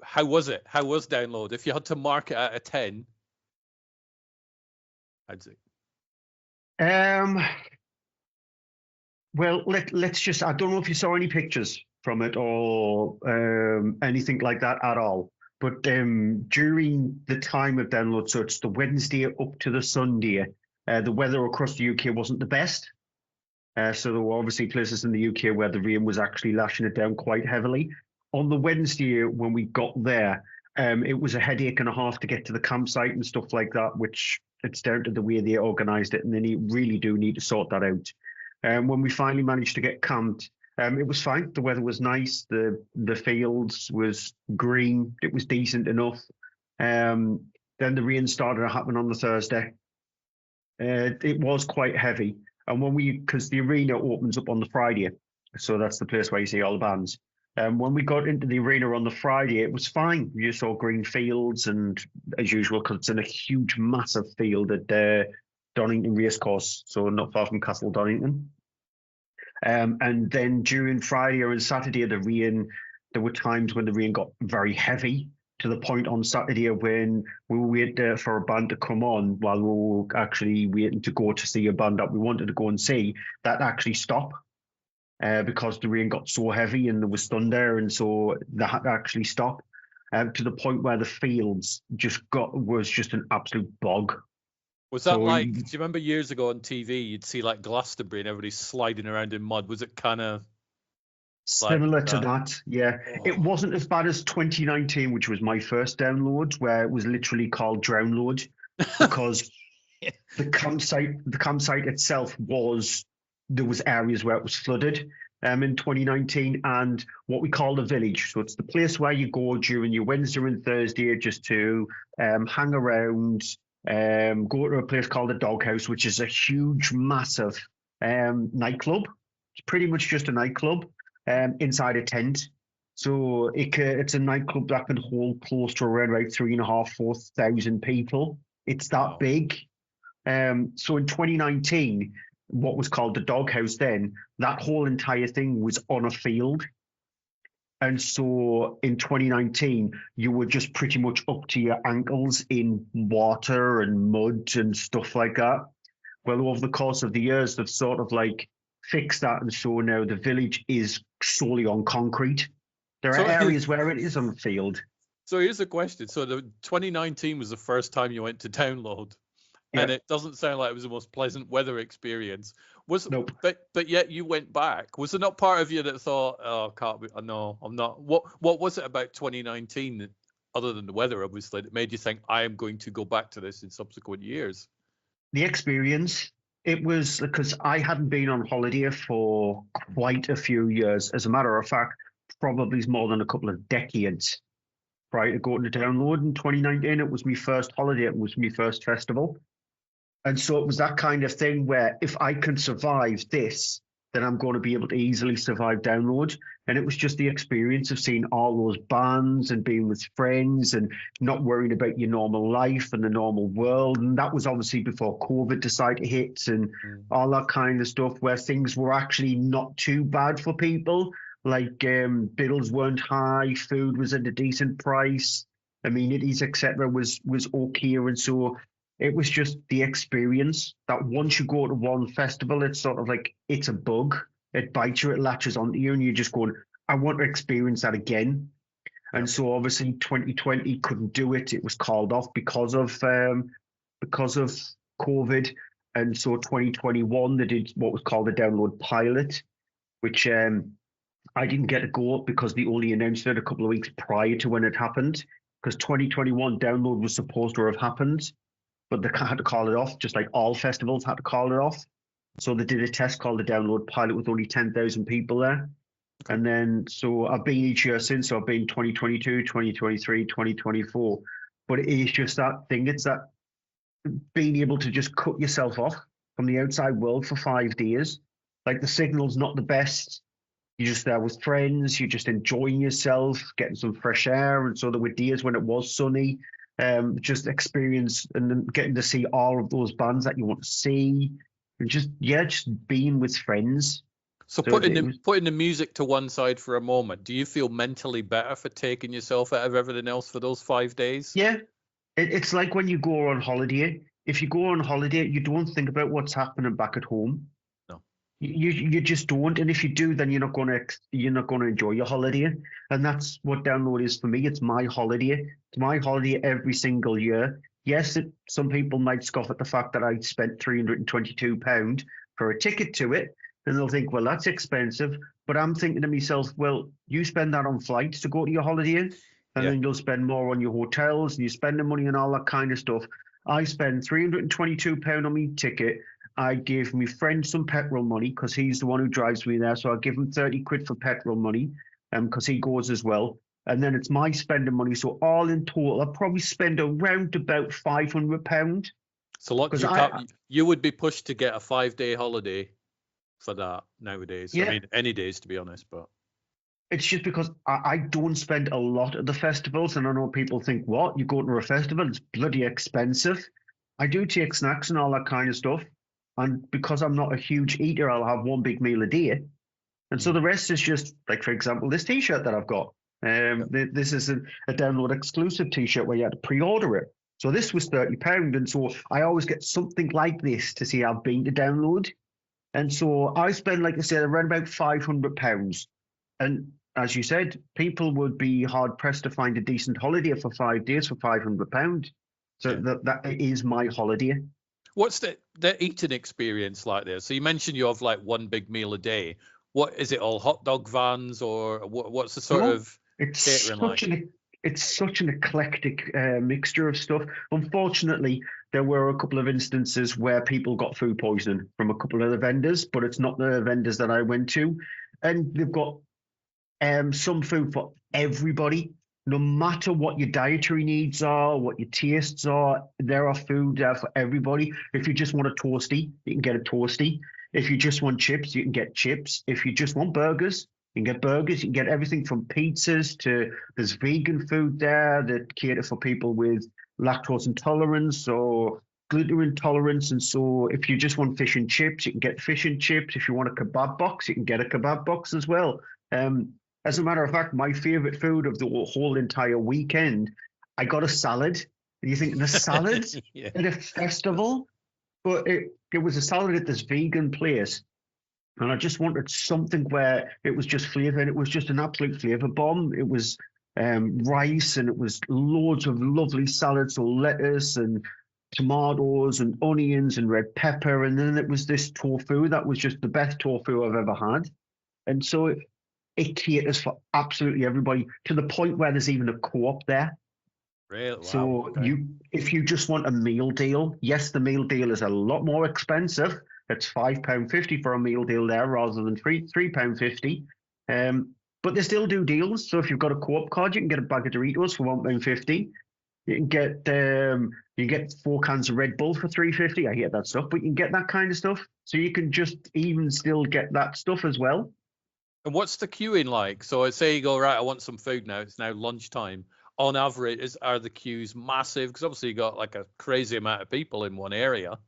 how was it? How was Download? If you had to mark it out of 10, I'd say. Well, let's just. I don't know if you saw any pictures from it or anything like that at all. But during the time of Download, so it's the Wednesday up to the Sunday, the weather across the UK wasn't the best. So there were obviously places in the UK where the rain was actually lashing it down quite heavily. On the Wednesday, when we got there, it was a headache and a half to get to the campsite and stuff like that, which it's down to the way they organised it, and they really do need to sort that out. When we finally managed to get camped, it was fine. The weather was nice. The fields was green. It was decent enough. Then the rain started happening on the Thursday. It was quite heavy. And because the arena opens up on the Friday, so that's the place where you see all the bands. When we got into the arena on the Friday, it was fine. You saw green fields, and as usual, because it's in a huge, massive field at Donington Racecourse, so not far from Castle Donington. And then during Friday and Saturday, the rain, there were times when the rain got very heavy, to the point on Saturday when we were waiting for a band to come on while we were actually waiting to go to see a band that we wanted to go and see, that actually stopped because the rain got so heavy and there was thunder, and so they had to actually stop to the point where the fields was just an absolute bog. Was that do you remember years ago on TV, you'd see like Glastonbury and everybody sliding around in mud? Was it kind of similar to that? Yeah. Oh. It wasn't as bad as 2019, which was my first Download, where it was literally called Drownload, because the campsite itself there was areas where it was flooded in 2019, and what we call the village. So it's the place where you go during your Wednesday and Thursday just to hang around, go to a place called the Doghouse, which is a huge, massive nightclub. It's pretty much just a nightclub inside a tent. So it's a nightclub that can hold close to around about 3,500-4,000 people. It's that big. So in 2019, what was called the Doghouse then, that whole entire thing was on a field. And so in 2019, you were just pretty much up to your ankles in water and mud and stuff like that. Well, over the course of the years, they've sort of like fixed that. And so now the village is solely on concrete. There are areas where it is on the field. So here's the question. So the 2019 was the first time you went to Download. Yeah. And it doesn't sound like it was the most pleasant weather experience. Nope. But yet you went back. Was there not part of you that thought, "Oh, can't be, no, I'm not"? What was it about 2019 that, other than the weather, obviously, that made you think, "I am going to go back to this in subsequent years"? The experience. It was because I hadn't been on holiday for quite a few years. As a matter of fact, probably more than a couple of decades prior to going to Download in 2019. It was my first holiday. It was my first festival. And so it was that kind of thing where if I can survive this, then I'm going to be able to easily survive Download. And it was just the experience of seeing all those bands and being with friends and not worrying about your normal life and the normal world. And that was obviously before COVID decided to hit and all that kind of stuff, where things were actually not too bad for people. Like bills weren't high, food was at a decent price, amenities, etc. was okay. And so it was just the experience that once you go to one festival, it's sort of like, it's a bug. It bites you, it latches onto you, and you're just going, I want to experience that again. Yep. And so obviously 2020 couldn't do it. It was called off because of COVID. And so 2021, they did what was called a Download pilot, which I didn't get to go because they only announced it a couple of weeks prior to when it happened. Because 2021 Download was supposed to have happened, but they had to call it off, just like all festivals had to call it off. So they did a test called the Download pilot with only 10,000 people there. And then, so I've been each year since, so I've been 2022, 2023, 2024. But it is just that thing. It's that being able to just cut yourself off from the outside world for 5 days. Like the signal's not the best. You're just there with friends. You're just enjoying yourself, getting some fresh air. And so there were days when it was sunny. Just experience and then getting to see all of those bands that you want to see, and just being with friends. So So it was, putting the music to one side for a moment, do you feel mentally better for taking yourself out of everything else for those 5 days? yeah, it's like when you go on holiday. If you go on holiday, you don't think about what's happening back at home. No. You just don't, and if you do, then you're not gonna enjoy your holiday, and that's what download is for me. It's my holiday. It's my holiday every single year. Yes, some people might scoff at the fact that I spent £322 for a ticket to it, and they'll think, well, that's expensive. But I'm thinking to myself, well, you spend that on flights to go to your holiday, and Yeah. then you'll spend more on your hotels, and you spend the money on all that kind of stuff. I spend £322 on my ticket. I gave my friend some petrol money because he's the one who drives me there. So I give him 30 quid for petrol money because he goes as well. And then it's my spending money. So all in total, I probably spend around about £500. So look, you would be pushed to get a 5-day holiday for that nowadays. Yeah. I mean, any days, to be honest, but it's just because I don't spend a lot at the festivals. And I know people think, what? You go to a festival, it's bloody expensive. I do take snacks and all that kind of stuff. And because I'm not a huge eater, I'll have one big meal a day. And so the rest is just, like, for example, this T-shirt that I've got. This is a download exclusive T-shirt where you had to pre-order it. So this was £30. And so I always get something like this to see I've been to download. And so I spend, like I said, around about £500. And as you said, people would be hard-pressed to find a decent holiday for 5 days for £500. So that is my holiday. What's the eating experience like there? So you mentioned you have like one big meal a day. What is it? All hot dog vans, or what's the sort of catering like? It's such an eclectic mixture of stuff. Unfortunately, there were a couple of instances where people got food poisoning from a couple of the vendors, but it's not the vendors that I went to. And they've got some food for everybody. No matter what your dietary needs are, what your tastes are, there are food there for everybody. If you just want a toasty, you can get a toasty. If you just want chips, you can get chips. If you just want burgers, you can get burgers. You can get everything from pizzas to there's vegan food there that cater for people with lactose intolerance or gluten intolerance. And so if you just want fish and chips, you can get fish and chips. If you want a kebab box, you can get a kebab box as well. As a matter of fact, my favorite food of the whole entire weekend, I got a salad. And you think the salad at a festival? But it was a salad at this vegan place. And I just wanted something where it was just flavor, and it was just an absolute flavor bomb. It was rice, and it was loads of lovely salads, so lettuce and tomatoes and onions and red pepper. And then it was this tofu that was just the best tofu I've ever had. And so it caters for absolutely everybody to the point where there's even a co-op there. Really? Wow. So if you just want a meal deal, yes, the meal deal is a lot more expensive. It's £5.50 for a meal deal there rather than £3.50. But they still do deals. So if you've got a co-op card, you can get a bag of Doritos for £1.50. You can get 4 cans of Red Bull for £3.50. I hate that stuff, but you can get that kind of stuff. So you can just even still get that stuff as well. And what's the queuing like? So I say you go, right, I want some food now. It's now lunchtime. On average, are the queues massive? Because obviously you got like a crazy amount of people in one area.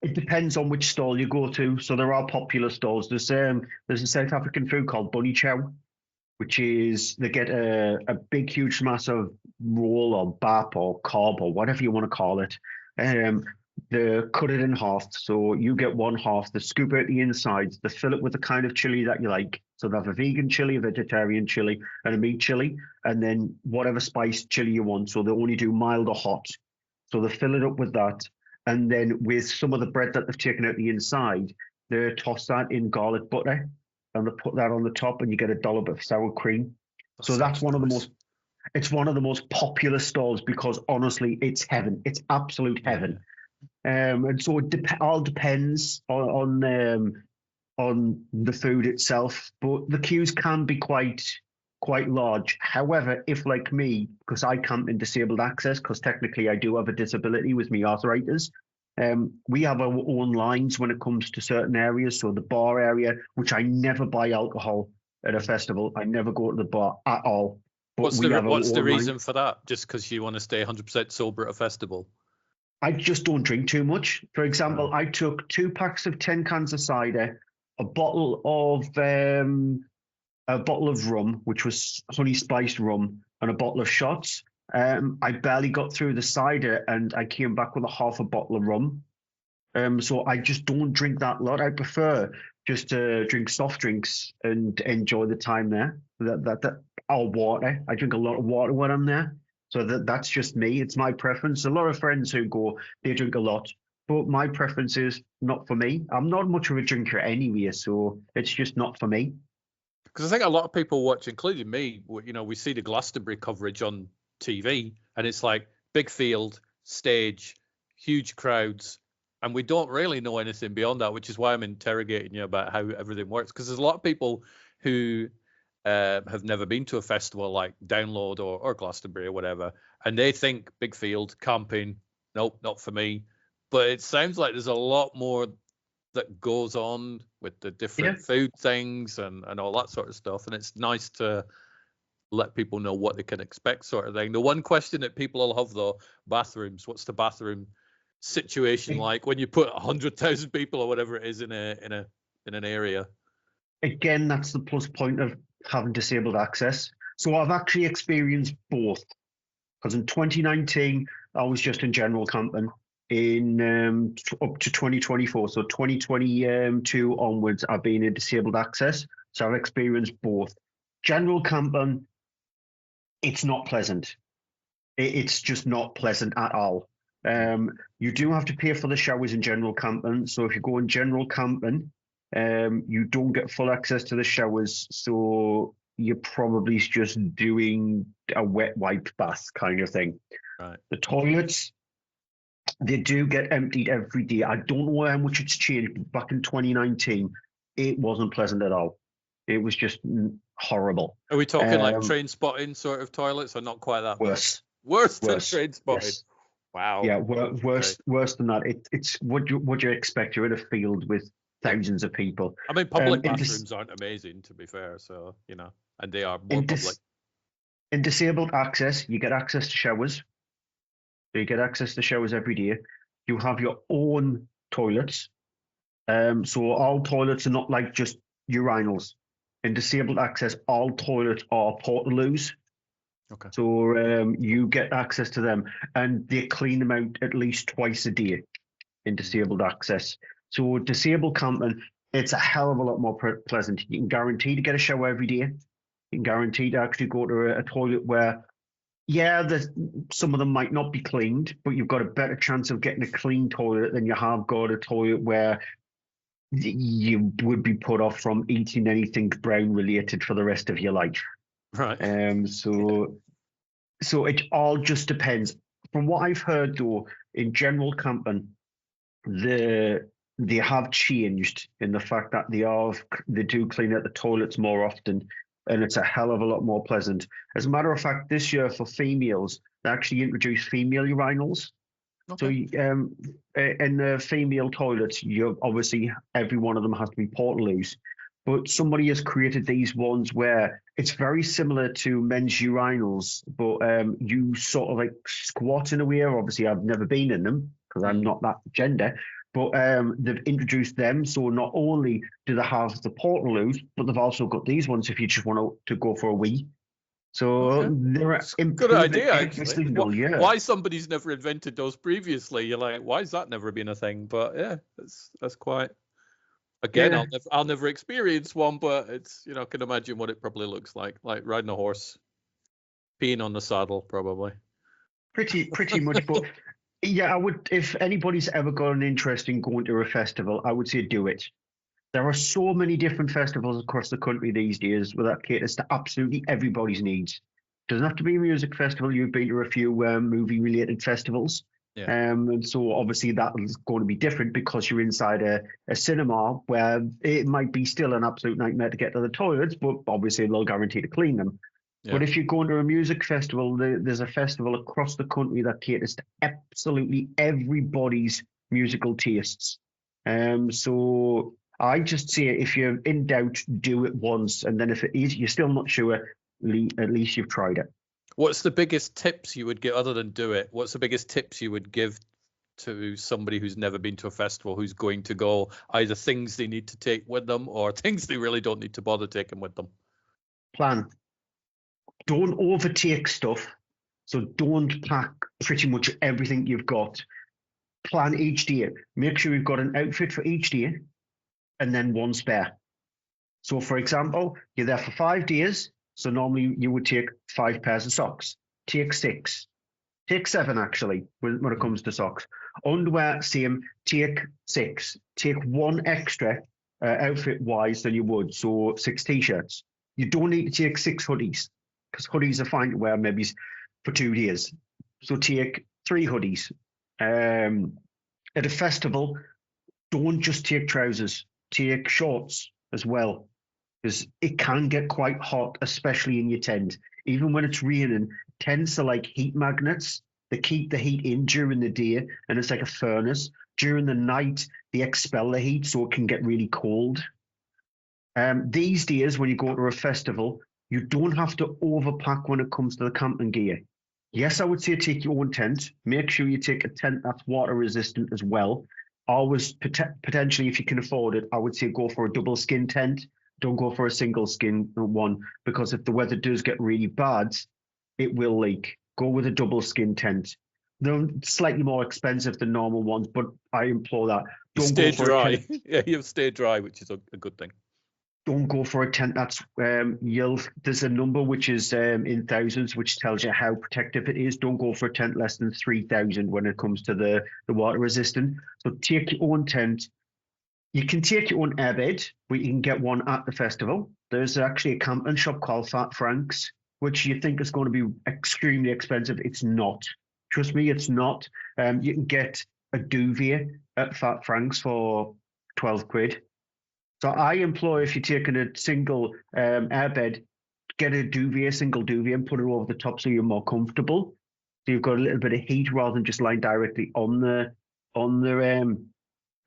It depends on which stall you go to. So there are popular stalls. There's a South African food called Bunny Chow, which is they get a big, huge, massive roll or bap or cob or whatever you want to call it. They cut it in half. So you get one half, they scoop out the insides, they fill it with the kind of chili that you like. So they have a vegan chili, a vegetarian chili, and a meat chili, and then whatever spice chili you want. So they only do mild or hot. So they fill it up with that. And then with some of the bread that they've taken out the inside, they toss that in garlic butter, and they put that on the top, and you get a dollop of sour cream. So that's one of the most. It's one of the most popular stalls because honestly, it's heaven. It's absolute heaven. And so it all depends on the food itself, but the queues can be quite large. However, if like me, because I camp in disabled access, because technically I do have a disability with me arthritis, we have our own lines when it comes to certain areas. So the bar area, which I never buy alcohol at a festival, I never go to the bar at all. But what's the reason for that? Just because you want to stay 100% sober at a festival? I just don't drink too much. For example, I took 2 packs of 10 cans of cider, a bottle of rum, which was honey spiced rum, and a bottle of shots. I barely got through the cider, and I came back with a half a bottle of rum. So I just don't drink that lot. I prefer just to drink soft drinks and enjoy the time there. Or water. I drink a lot of water when I'm there. So that's just me. It's my preference. A lot of friends who go, they drink a lot, but my preference is not for me. I'm not much of a drinker anyway, so it's just not for me. Because I think a lot of people watch, including me, we see the Glastonbury coverage on TV, and it's like big field, stage, huge crowds, and we don't really know anything beyond that, which is why I'm interrogating you about how everything works. Because there's a lot of people who have never been to a festival like Download or Glastonbury or whatever, and they think big field, camping, nope, not for me. But it sounds like there's a lot more that goes on with the different food things and all that sort of stuff. And it's nice to let people know what they can expect, sort of thing. The one question that people will have, though, bathrooms. What's the bathroom situation like when you put 100,000 people or whatever it is in an area? Again, that's the plus point of having disabled access. So I've actually experienced both, because in 2019 I was just in general camping. In up to 2024, so 2022 onwards, I've been in disabled access. So I've experienced both. General camping, it's not pleasant. It's just not pleasant at all. You do have to pay for the showers in general camping. So if you go in general camping, you don't get full access to the showers. So you're probably just doing a wet wipe bath kind of thing. Right. The toilets, they do get emptied every day. I don't know how much it's changed, but back in 2019, it wasn't pleasant at all. It was just horrible. Are we talking like train spotting sort of toilets, or not quite that worse? Worse than train spotting. Yes. Wow. Yeah, worse than that. It's what you expect. You're in a field with thousands of people. I mean, public bathrooms aren't amazing, to be fair. So and they are more public. In disabled access, you get access to showers. So you get access to showers every day. You have your own toilets. So all toilets are not like just urinals. In disabled access, all toilets are portaloos. Okay. So you get access to them, and they clean them out at least twice a day in disabled access. So disabled camping, it's a hell of a lot more pleasant. You can guarantee to get a shower every day. You can guarantee to actually go to a toilet where, some of them might not be cleaned, but you've got a better chance of getting a clean toilet than you have got a toilet where you would be put off from eating anything brown related for the rest of your life. Right. So it all just depends. From what I've heard, though, in general camping, they have changed in the fact that they do clean out the toilets more often, and it's a hell of a lot more pleasant. As a matter of fact, this year for females, they actually introduced female urinals. Okay. So in the female toilets, you obviously every one of them has to be portaloos, but somebody has created these ones where it's very similar to men's urinals, but you sort of like squat in a way. Obviously, I've never been in them because I'm not that gender. But they've introduced them, so not only do they have the portaloos, but they've also got these ones if you just want to go for a wee. So they're good idea, actually. Why somebody's never invented those previously? You're like, why has that never been a thing? But yeah, that's quite. Again, I'll never experience one, but it's I can imagine what it probably looks like riding a horse, peeing on the saddle, probably. Pretty much, but. Yeah, I would. If anybody's ever got an interest in going to a festival, I would say do it. There are so many different festivals across the country these days where that caters to absolutely everybody's needs. Doesn't have to be a music festival. You've been to a few movie-related festivals. Yeah. And so obviously that is going to be different because you're inside a cinema where it might be still an absolute nightmare to get to the toilets, but obviously they'll guarantee to clean them. Yeah. But if you're going to a music festival, there's a festival across the country that caters to absolutely everybody's musical tastes. So I just say if you're in doubt, do it once. And then if you're still not sure, at least you've tried it. What's the biggest tips you would give, other than do it? What's the biggest tips you would give to somebody who's never been to a festival, who's going to go, either things they need to take with them or things they really don't need to bother taking with them? Plan. Don't overtake stuff. So don't pack pretty much everything you've got. Plan each day. Make sure you've got an outfit for each day and then one spare. So, for example, you're there for 5 days. So normally you would take 5 pairs of socks. Take 6. Take 7, actually, when it comes to socks. Underwear, same. Take 6. Take 1 extra outfit-wise than you would. So 6 T-shirts. You don't need to take 6 hoodies because hoodies are fine to wear maybe for 2 days. So take 3 hoodies. At a festival, don't just take trousers. Take shorts as well, because it can get quite hot, especially in your tent. Even when it's raining, tents are like heat magnets. They keep the heat in during the day, and it's like a furnace. During the night, they expel the heat, so it can get really cold. These days, when you go to a festival, you don't have to overpack when it comes to the camping gear. Yes, I would say take your own tent. Make sure you take a tent that's water resistant as well. Always, potentially, if you can afford it, I would say go for a double skin tent. Don't go for a single skin one, because if the weather does get really bad, it will leak. Go with a double skin tent. They're slightly more expensive than normal ones, but I implore that. Don't stay dry. Yeah, you'll stay dry, which is a good thing. Don't go for a tent that's there's a number which is in thousands, which tells you how protective it is. Don't go for a tent less than 3,000 when it comes to the water resistant. So take your own tent. You can take your own airbed, but you can get one at the festival. There's actually a camping shop called Fat Frank's, which you think is going to be extremely expensive. It's not. Trust me, it's not. You can get a duvet at Fat Frank's for 12 quid. So I implore, if you're taking a single airbed, get a duvet, a single duvet, and put it over the top so you're more comfortable. So you've got a little bit of heat rather than just lying directly on the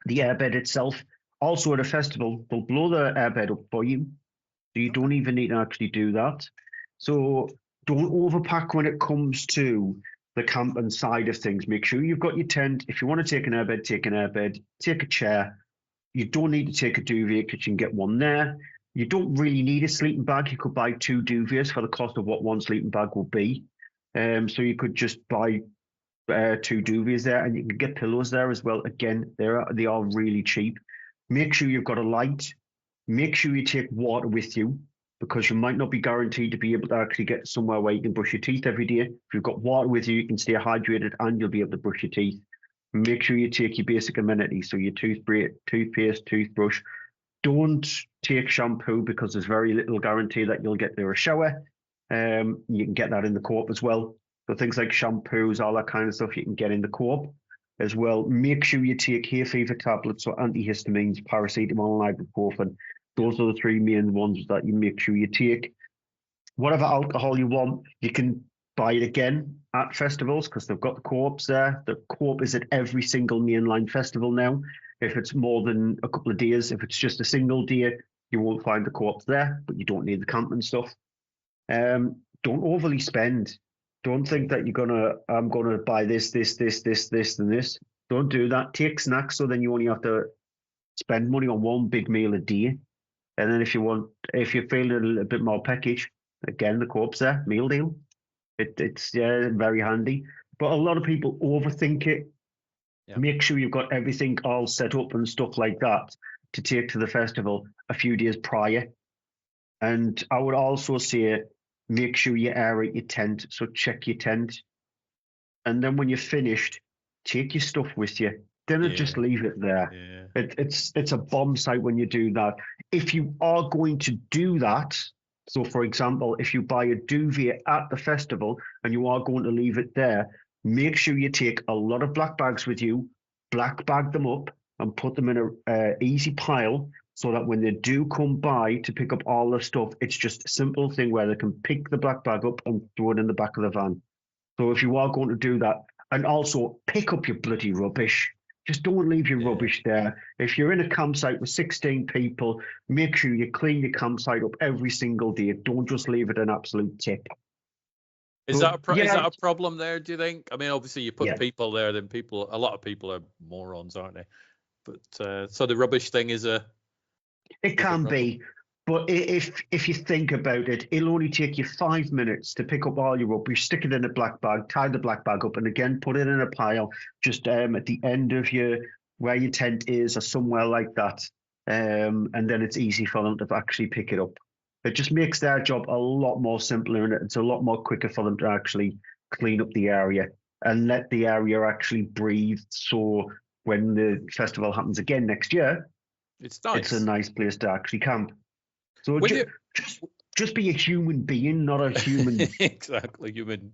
airbed itself. Also at a festival, they'll blow the airbed up for you, so you don't even need to actually do that. So don't overpack when it comes to the camping side of things. Make sure you've got your tent. If you want to take an airbed, take an airbed. Take a chair. You don't need to take a duvet because you can get one there. You don't really need a sleeping bag. You could buy 2 duvets for the cost of what one sleeping bag will be. So you could just buy 2 duvets there, and you can get pillows there as well. Again, they are really cheap. Make sure you've got a light. Make sure you take water with you, because you might not be guaranteed to be able to actually get somewhere where you can brush your teeth every day. If you've got water with you, you can stay hydrated and you'll be able to brush your teeth. Make sure you take your basic amenities, so your toothpaste, toothbrush. Don't take shampoo, because there's very little guarantee that you'll get there a shower. You can get that in the co-op as well. So things like shampoos, all that kind of stuff, you can get in the co-op as well. Make sure you take hay fever tablets, so antihistamines, paracetamol, and ibuprofen. Those are the 3 main ones that you make sure you take. Whatever alcohol you want, you can buy it again at festivals, because they've got the co-ops there. The co-op is at every single mainline festival now. If it's more than a couple of days, if it's just a single day, you won't find the co-ops there, but you don't need the camping stuff. Don't overly spend. Don't think that I'm gonna buy this, and this. Don't do that. Take snacks, so then you only have to spend money on one big meal a day. And then if you're feeling a little bit more package, again, the co-op's there, meal deal. It's very handy. But a lot of people overthink it. Yeah. Make sure you've got everything all set up and stuff like that to take to the festival a few days prior. And I would also say, make sure you aerate your tent. So check your tent. And then when you're finished, take your stuff with you. Don't just leave it there. Yeah. It's a bomb site when you do that. If you are going to do that, so for example, if you buy a duvet at the festival and you are going to leave it there, make sure you take a lot of black bags with you, black bag them up and put them in a easy pile, so that when they do come by to pick up all the stuff, it's just a simple thing where they can pick the black bag up and throw it in the back of the van. So if you are going to do that, and also pick up your bloody rubbish. Just don't leave your rubbish there. If you're in a campsite with 16 people, make sure you clean your campsite up every single day. Don't just leave it an absolute tip. Is But that is yeah, that a problem there? Do you think? I mean, obviously you put yeah, people there, then a lot of people are morons, aren't they? But so the rubbish thing is a it is a can problem. be. But if you think about it, it'll only take you 5 minutes to pick up all your rubbish, stick it in a black bag, tie the black bag up, and again put it in a pile just at the end of where your tent is or somewhere like that. And then it's easy for them to actually pick it up. It just makes their job a lot more simpler, and it's a lot more quicker for them to actually clean up the area and let the area actually breathe. So when the festival happens again next year, It's it's a nice. nice place to actually camp. So With you, just be a human being, not a human. exactly, human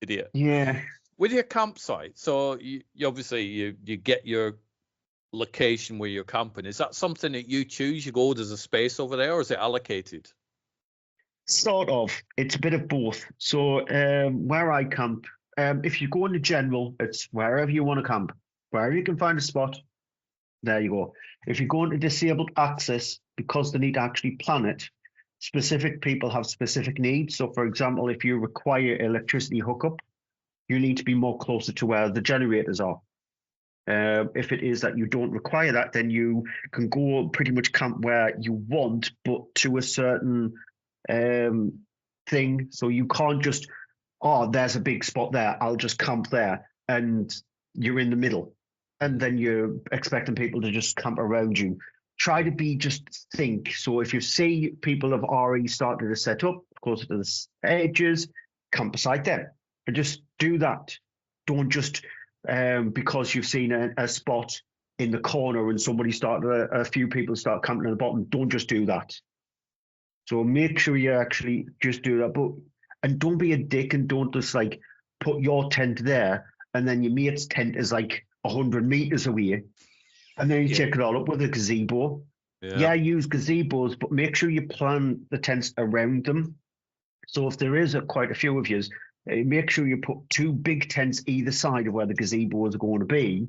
idiot. Yeah. With your campsite, so you obviously you get your location where you're camping. Is that something that you choose? You go, there's a space over there, or is it allocated? Sort of. It's a bit of both. So where I camp, if you go in the general, it's wherever you want to camp, wherever you can find a spot. There you go. If you go into disabled access, because they need to actually plan it, specific people have specific needs. So, for example, if you require electricity hookup, you need to be more closer to where the generators are. If it is that you don't require that, then you can go pretty much camp where you want, but to a certain thing. So you can't just, oh, there's a big spot there, I'll just camp there, and you're in the middle. And then you're expecting people to just camp around you. Try to just think. So if you see people have already started to set up closer to the edges, camp beside them. And just do that. Don't just, because you've seen a spot in the corner and somebody started, a few people start camping at the bottom, don't just do that. So make sure you actually just do that. And don't be a dick and don't just like put your tent there and then your mate's tent is like 100 meters away. And then you check it all up with a gazebo. Yeah, use gazebos, but make sure you plan the tents around them. So if there is quite a few of you, make sure you put 2 big tents either side of where the gazebos are going to be.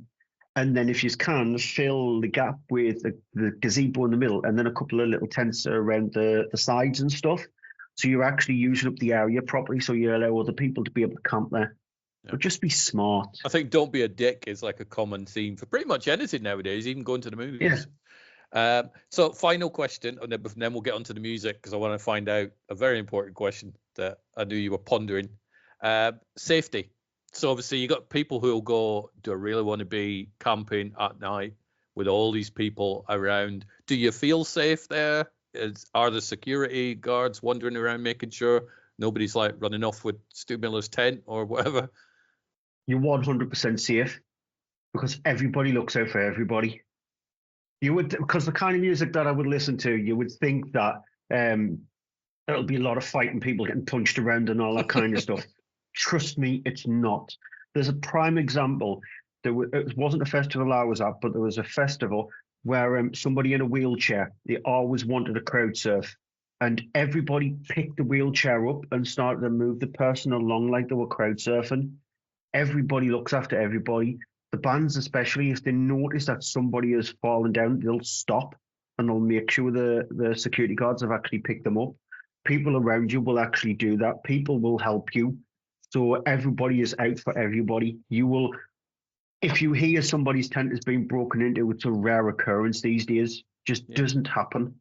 And then if you can, fill the gap with the gazebo in the middle and then a couple of little tents around the sides and stuff. So you're actually using up the area properly so you allow other people to be able to camp there. Yeah. But just be smart. I think don't be a dick is like a common theme for pretty much anything nowadays, even going to the movies. Yeah. So final question, and then we'll get onto the music because I want to find out a very important question that I knew you were pondering. Safety. So obviously you got people who will go, do I really want to be camping at night with all these people around? Do you feel safe there? Are the security guards wandering around making sure nobody's like running off with Stu Miller's tent or whatever? You're 100% safe because everybody looks out for everybody. You would, because the kind of music that I would listen to, you would think that there'll be a lot of fighting, people getting punched around and all that kind of stuff. Trust me, it's not. There's a prime example. It wasn't a festival I was at, but there was a festival where somebody in a wheelchair, they always wanted a crowd surf. And everybody picked the wheelchair up and started to move the person along like they were crowd surfing. Everybody looks after everybody. The bands, especially, if they notice that somebody has fallen down, they'll stop and they'll make sure the security guards have actually picked them up. People around you will actually do that. People will help you. So everybody is out for everybody. You will, if you hear somebody's tent is being broken into, it's a rare occurrence these days. Just doesn't happen.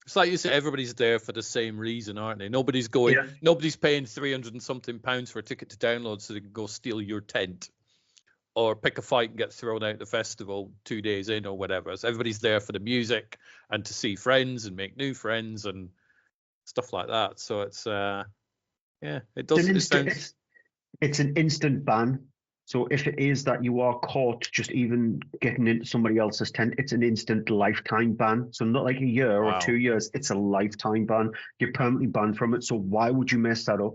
It's like you said, everybody's there for the same reason, aren't they? Nobody's going, nobody's paying £300 and something for a ticket to download so they can go steal your tent or pick a fight and get thrown out the festival 2 days in or whatever. So everybody's there for the music and to see friends and make new friends and stuff like that. So it's, it does. It's an instant ban. So if it is that you are caught just even getting into somebody else's tent, it's an instant lifetime ban. So not like a year or 2 years, it's a lifetime ban. You're permanently banned from it. So why would you mess that up?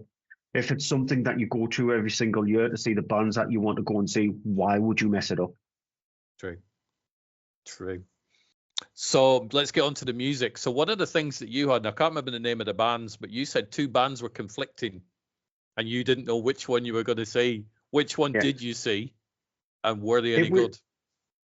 If it's something that you go to every single year to see the bands that you want to go and see, why would you mess it up? True. So let's get on to the music. So one of the things that you had, and I can't remember the name of the bands, but you said 2 bands were conflicting and you didn't know which one you were going to see. Which one did you see, and were they any good?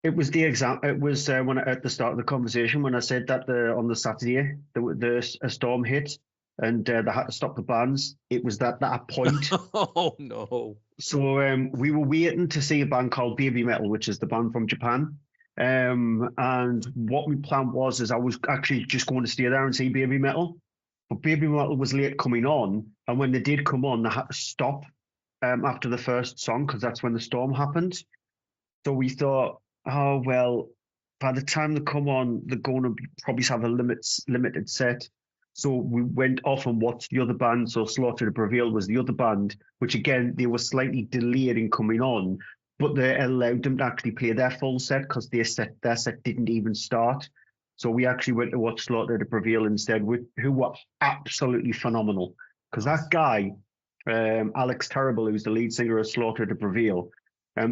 It was the exam. It was when at the start of the conversation when I said that on the Saturday a storm hit, and they had to stop the bands. It was that point. Oh no. So we were waiting to see a band called Baby Metal, which is the band from Japan. And what my plan was is I was actually just going to stay there and see Baby Metal. But Baby Metal was late coming on, and when they did come on, they had to stop after the first song because that's when the storm happened. So we thought, oh well, by the time they come on, they're going to probably have a limited set. So we went off and watched the other band. So Slaughter to Prevail was the other band, which again, they were slightly delayed in coming on, but they allowed them to actually play their full set because their set didn't even start. So we actually went to watch Slaughter to Prevail instead, who were absolutely phenomenal. Because that guy, Alex Terrible, who's the lead singer of Slaughter to Prevail,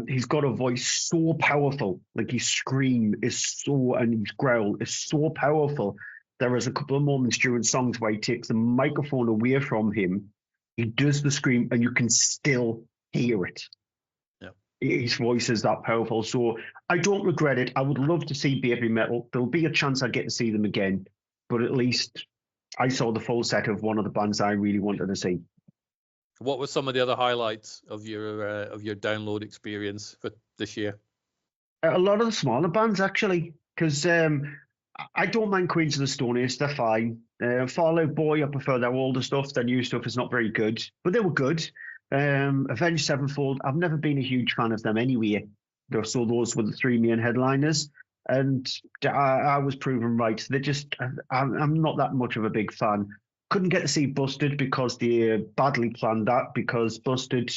he's got a voice so powerful. Like his scream is so, and his growl is so powerful. There is a couple of moments during songs where he takes the microphone away from him. He does the scream, and you can still hear it. Yeah. His voice is that powerful. So I don't regret it. I would love to see Baby Metal. There'll be a chance I get to see them again, but at least I saw the full set of one of the bands I really wanted to see. What were some of the other highlights of your download experience for this year? A lot of the smaller bands, actually, because I don't mind Queens of the Stone Age. They're fine. Fall Out Boy, I prefer their older stuff. Their new stuff is not very good, but they were good. Avenged Sevenfold, I've never been a huge fan of them anyway. So those were the three main headliners, and I was proven right. I'm not that much of a big fan. Couldn't get to see Busted because they badly planned that, because Busted,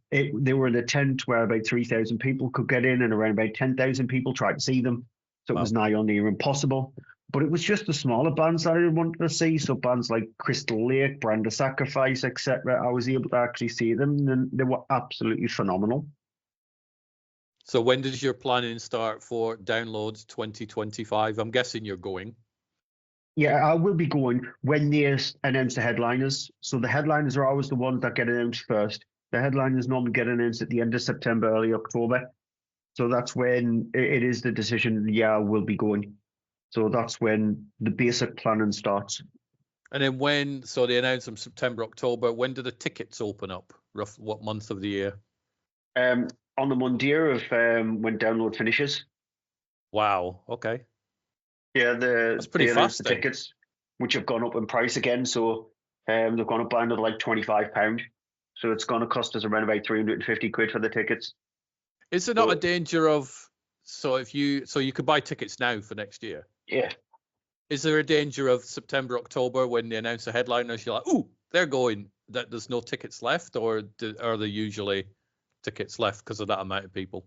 they were in a tent where about 3,000 people could get in, and around about 10,000 people tried to see them. So it was nigh on near impossible. But it was just the smaller bands that I wanted to see. So bands like Crystal Lake, Brand of Sacrifice, etc. I was able to actually see them, and they were absolutely phenomenal. So when does your planning start for Downloads 2025? I'm guessing you're going. Yeah, I will be going when they announce the headliners. So the headliners are always the ones that get announced first. The headliners normally get announced at the end of September, early October. So that's when it is the decision, yeah, I will be going. So that's when the basic planning starts. And then so they announce them September, October, when do the tickets open up? What month of the year? On the Monday of when Download finishes. Wow, okay. Yeah, that's pretty fast. The tickets, which have gone up in price again. So they've gone up by another like £25. So it's going to cost us around about 350 quid for the tickets. Is there not a danger of so you could buy tickets now for next year? Yeah. Is there a danger of September, October when they announce the headliners? You're like, ooh, they're going. That there's no tickets left, or are there usually tickets left because of that amount of people?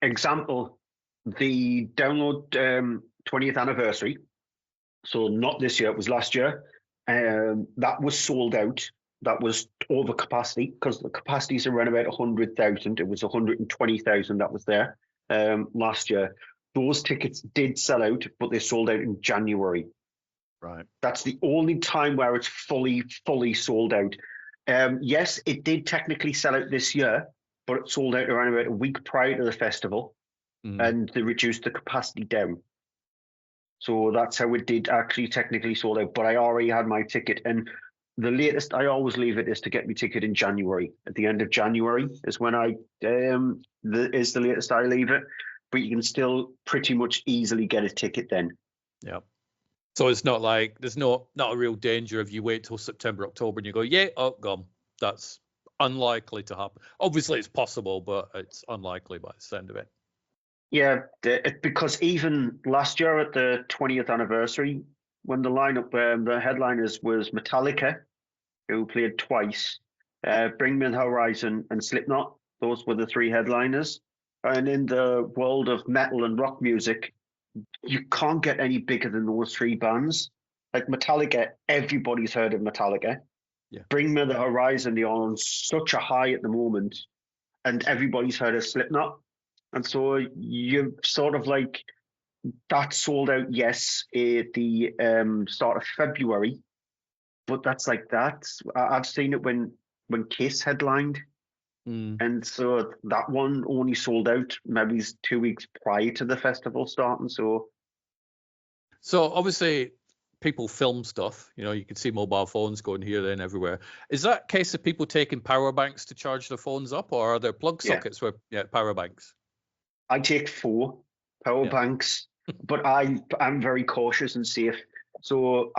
Example, the Download 20th anniversary. So not this year, it was last year. That was sold out. That was over capacity because the capacity is around about 100,000. It was 120,000 that was there last year. Those tickets did sell out, but they sold out in January. Right. That's the only time where it's fully sold out. Yes, it did technically sell out this year, but it sold out around about a week prior to the festival, and they reduced the capacity down. So that's how it did actually technically sold out. But I already had my ticket, and the latest I always leave it is to get my ticket in January. At the end of January is when the latest I leave it. But you can still pretty much easily get a ticket then. Yeah. So it's not like there's not a real danger if you wait till September, October and you go, yeah, oh, gone. That's unlikely to happen. Obviously, it's possible, but it's unlikely by the end of it. Yeah, because even last year at the 20th anniversary, when the lineup, the headliners was Metallica, who played twice, Bring Me the Horizon, and Slipknot. Those were the three headliners. And in the world of metal and rock music, you can't get any bigger than those three bands. Like Metallica, everybody's heard of Metallica. Yeah. Bring Me the Horizon, they're on such a high at the moment, and everybody's heard of Slipknot. And so you sort of like, that sold out, yes, at the start of February, but that's like that. I've seen it when Kiss headlined. And so that one only sold out maybe 2 weeks prior to the festival starting. So obviously people film stuff. You know, you can see mobile phones going here, there, and everywhere. Is that a case of people taking power banks to charge their phones up, or are there plug sockets where power banks? I take 4 power banks, but I'm very cautious and safe. So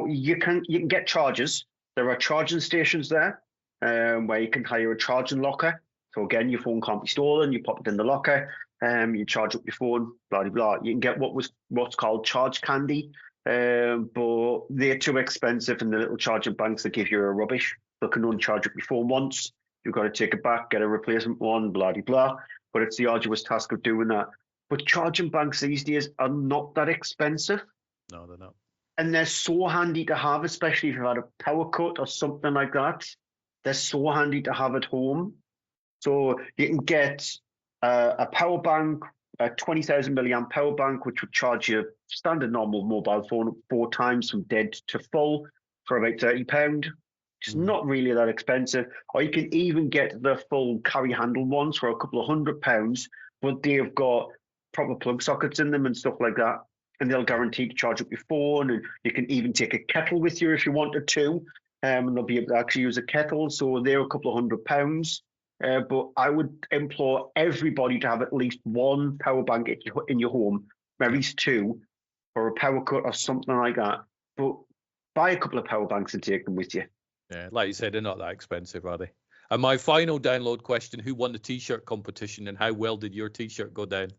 you can get chargers. There are charging stations there where you can hire a charging locker. So again, your phone can't be stolen. You pop it in the locker. You charge up your phone. Blah blah blah. You can get what's called charge candy, but they're too expensive, and the little charging banks that give you are rubbish. They can only charge up your phone once. You've got to take it back, get a replacement one. Blah blah blah. But it's the arduous task of doing that. But charging banks these days are not that expensive. No, they're not. And they're so handy to have, especially if you've had a power cut or something like that. They're so handy to have at home. So you can get a power bank, a 20,000 milliamp power bank, which would charge your standard normal mobile phone 4 times from dead to full for about £30. It's not really that expensive. Or you can even get the full carry handle ones for a couple of £100, but they've got proper plug sockets in them and stuff like that. And they'll guarantee to charge up your phone, and you can even take a kettle with you if you wanted to. And they'll be able to actually use a kettle. So they're a couple of £100. But I would implore everybody to have at least 1 power bank in your home, at least 2, for a power cut or something like that. But buy a couple of power banks and take them with you. Yeah, like you said, they're not that expensive, are they? And my final download question: who won the T-shirt competition, and how well did your T-shirt go down?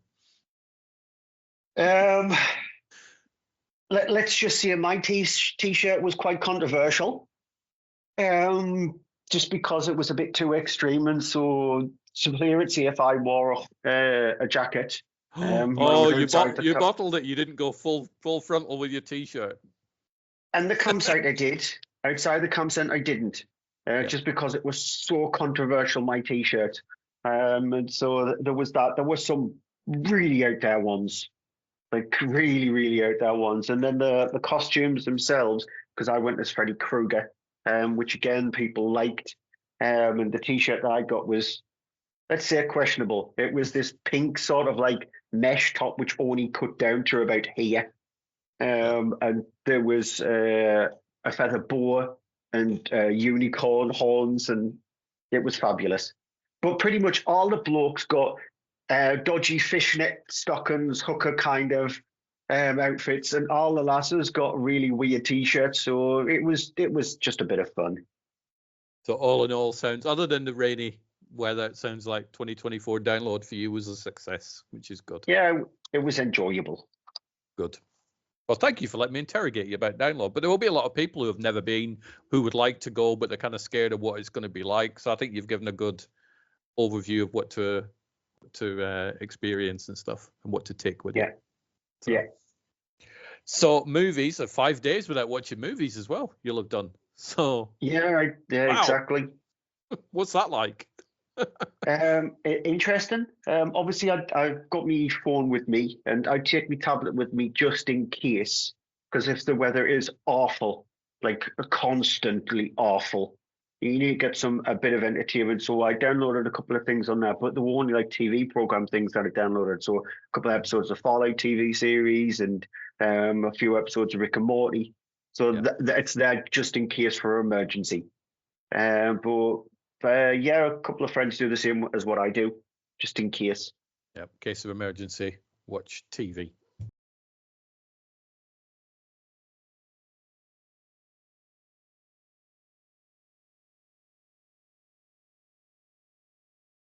Let's just say my T-shirt was quite controversial. Just because it was a bit too extreme, and so clear it, see if I wore a jacket. You bottled it. You didn't go full frontal with your T-shirt. And the campsite I did. Outside the campsite I didn't. Just because it was so controversial, my T-shirt. And so there was that. There were some really out there ones, like really, really out there ones. And then the costumes themselves, because I went as Freddy Krueger. Which again people liked, and the T-shirt that I got was, let's say, questionable. It was this pink sort of like mesh top which only cut down to about here, and there was a feather boa and unicorn horns, and it was fabulous. But pretty much all the blokes got dodgy fishnet stockings, hooker kind of outfits, and all the lasses got really weird T-shirts. So it was just a bit of fun. So all in all, sounds, other than the rainy weather, it sounds like 2024 download for you was a success, which is good. Yeah, it was enjoyable. Good. Well, thank you for letting me interrogate you about download. But there will be a lot of people who have never been, who would like to go, but they're kind of scared of what it's going to be like. So I think you've given a good overview of what to experience and stuff, and what to take with you. So. Yeah. So movies, 5 days without watching movies as well, you'll have done. So yeah, wow. Exactly. What's that like? Interesting. Obviously, I've got my phone with me, and I take my tablet with me just in case, because if the weather is awful, like constantly awful, you need to get a bit of entertainment. So I downloaded a couple of things on that, but there were only like TV program things that I downloaded. So a couple of episodes of Fallout TV series and a few episodes of Rick and Morty. So it's there just in case for emergency. But a couple of friends do the same as what I do, just in case. Yeah, case of emergency, watch TV.